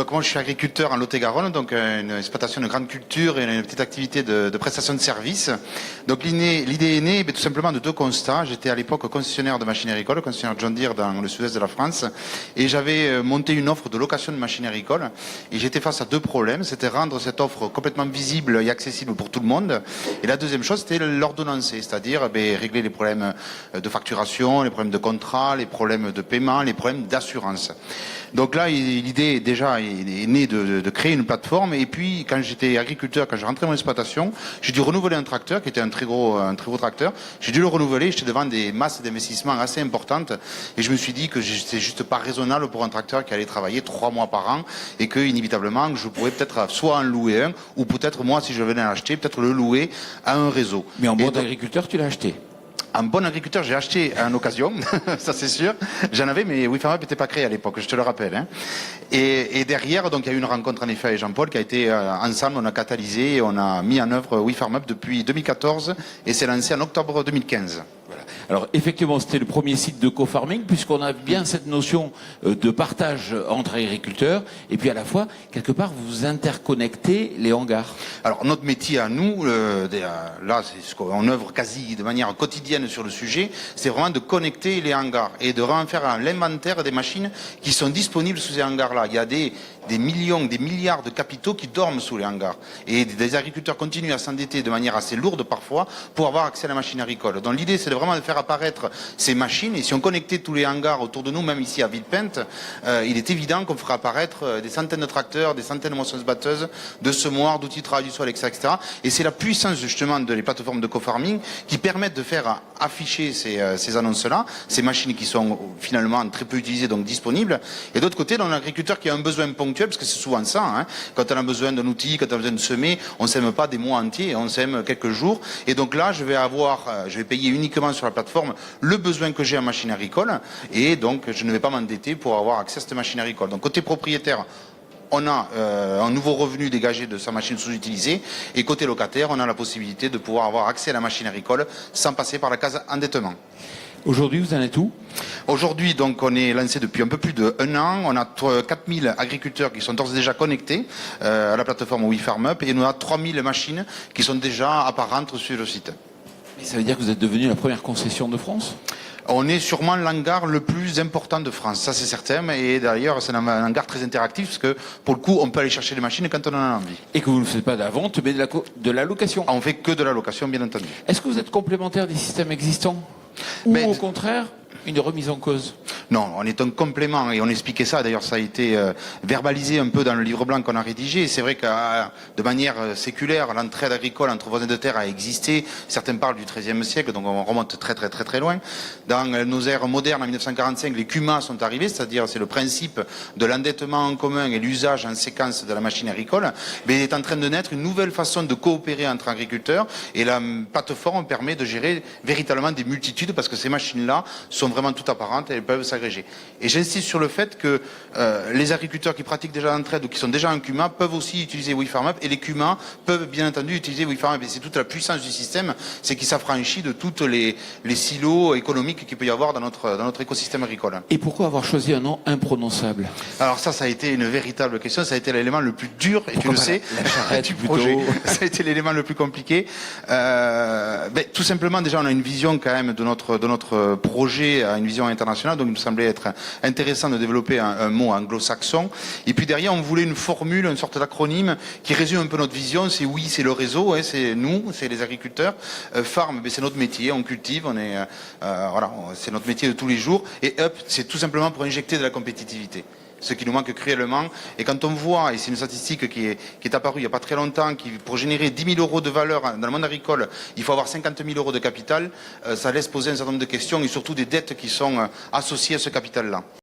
Donc moi je suis agriculteur en Lot-et-Garonne, donc une exploitation de grande culture et une petite activité de prestation de services. Donc l'idée est née tout simplement de deux constats. J'étais à l'époque concessionnaire de machines agricoles, concessionnaire John Deere dans le sud-est de la France, et j'avais monté une offre de location de machines agricoles. Et j'étais face à deux problèmes. C'était rendre cette offre complètement visible et accessible pour tout le monde. Et la deuxième chose, c'était l'ordonnancer, c'est-à-dire régler les problèmes de facturation, les problèmes de contrat, les problèmes de paiement, les problèmes d'assurance. Donc là, l'idée déjà est née de créer une plateforme. Et puis, quand j'étais agriculteur, quand je rentrais dans mon exploitation, j'ai dû renouveler un tracteur qui était un très gros tracteur. J'ai dû le renouveler. J'étais devant des masses d'investissement assez importantes. Et je me suis dit que c'était juste pas raisonnable pour un tracteur qui allait travailler 3 mois par an et que, inévitablement, je pourrais peut-être soit en louer un ou peut-être moi, si je venais à l'acheter, peut-être le louer à un réseau. Mais en bon agriculteur, tu l'as acheté? Un bon agriculteur, j'ai acheté en occasion, ça c'est sûr. J'en avais, mais WeFarmUp n'était pas créé à l'époque, je te le rappelle. Hein. Et derrière, donc il y a eu une rencontre en effet avec Jean-Paul qui a été ensemble, on a catalysé, et on a mis en œuvre WeFarmUp depuis 2014 et c'est lancé en octobre 2015. Voilà. Alors effectivement, c'était le premier site de co-farming puisqu'on a bien cette notion de partage entre agriculteurs et puis à la fois, quelque part, vous interconnectez les hangars. Alors notre métier à nous, là c'est ce qu'on œuvre quasi de manière quotidienne sur le sujet, c'est vraiment de connecter les hangars et de vraiment faire l'inventaire des machines qui sont disponibles sous ces hangars-là. Il y a des millions, des milliards de capitaux qui dorment sous les hangars. Et des agriculteurs continuent à s'endetter de manière assez lourde parfois pour avoir accès à la machine agricole. Donc l'idée c'est vraiment de faire apparaître ces machines et si on connectait tous les hangars autour de nous, même ici à Villepinte, il est évident qu'on ferait apparaître des centaines de tracteurs, des centaines de moissonneuses-batteuses, de semoirs, d'outils de travail du sol, etc. Et c'est la puissance justement de les plateformes de co-farming qui permettent de faire afficher ces annonces-là, ces machines qui sont finalement très peu utilisées, donc disponibles. Et d'autre côté, dans l'agriculteur qui a un besoin ponctuel, parce que c'est souvent ça, hein, quand on a besoin d'un outil, quand on a besoin de semer, on ne sème pas des mois entiers, on sème quelques jours. Et donc là, je vais payer uniquement sur la plateforme le besoin que j'ai en machine agricole, et donc je ne vais pas m'endetter pour avoir accès à cette machine agricole. Donc côté propriétaire, on a un nouveau revenu dégagé de sa machine sous-utilisée, et côté locataire, on a la possibilité de pouvoir avoir accès à la machine agricole sans passer par la case endettement. Aujourd'hui, vous en êtes où? Aujourd'hui, donc, on est lancé depuis un peu plus d'1 an. On a 4000 agriculteurs qui sont d'ores et déjà connectés à la plateforme WeFarmUp et on a 3000 machines qui sont déjà apparentes sur le site. Et ça veut dire que vous êtes devenu la première concession de France? On est sûrement l'hangar le plus important de France, ça c'est certain, et d'ailleurs c'est un hangar très interactif parce que pour le coup on peut aller chercher les machines quand on en a envie. Et que vous ne faites pas de la vente mais de la location? On fait que de la location bien entendu. Est-ce que vous êtes complémentaire des systèmes existants? Ou au contraire, une remise en cause? Non, on est un complément et on expliquait ça. D'ailleurs, ça a été verbalisé un peu dans le livre blanc qu'on a rédigé. C'est vrai que de manière séculaire, l'entraide agricole entre voisins de terre a existé. Certains parlent du XIIIe siècle, donc on remonte très loin. Dans nos ères modernes, en 1945, les CUMA sont arrivés, c'est-à-dire c'est le principe de l'endettement en commun et l'usage en séquence de la machine agricole. Mais il est en train de naître une nouvelle façon de coopérer entre agriculteurs et la plateforme permet de gérer véritablement des multitudes parce que ces machines-là sont vraiment toutes apparentes et elles peuvent s'agréger. Et j'insiste sur le fait que les agriculteurs qui pratiquent déjà l'entraide ou qui sont déjà en CUMA peuvent aussi utiliser WeFarmUp et les CUMA peuvent bien entendu utiliser WeFarmUp. Et c'est toute la puissance du système, c'est qu'il s'affranchit de tous les silos économiques qu'il peut y avoir dans notre écosystème agricole. Et pourquoi avoir choisi un nom imprononçable? Alors ça a été une véritable question, ça a été l'élément le plus dur, et pourquoi tu le sais, la charrette du plutôt projet. Ça a été l'élément le plus compliqué. Tout simplement, déjà, on a une vision quand même de notre projet, une vision internationale, donc il nous semblait être intéressant de développer un mot anglo-saxon. Et puis derrière, on voulait une formule, une sorte d'acronyme qui résume un peu notre vision. C'est oui, c'est le réseau, hein, c'est nous, c'est les agriculteurs. Farm, c'est notre métier, on cultive, voilà, c'est notre métier de tous les jours. Et Up, c'est tout simplement pour injecter de la compétitivité. Ce qui nous manque cruellement. Et quand on voit, et c'est une statistique qui est apparue il n'y a pas très longtemps, pour générer 10 000 euros de valeur dans le monde agricole, il faut avoir 50 000 euros de capital, ça laisse poser un certain nombre de questions et surtout des dettes qui sont associées à ce capital-là.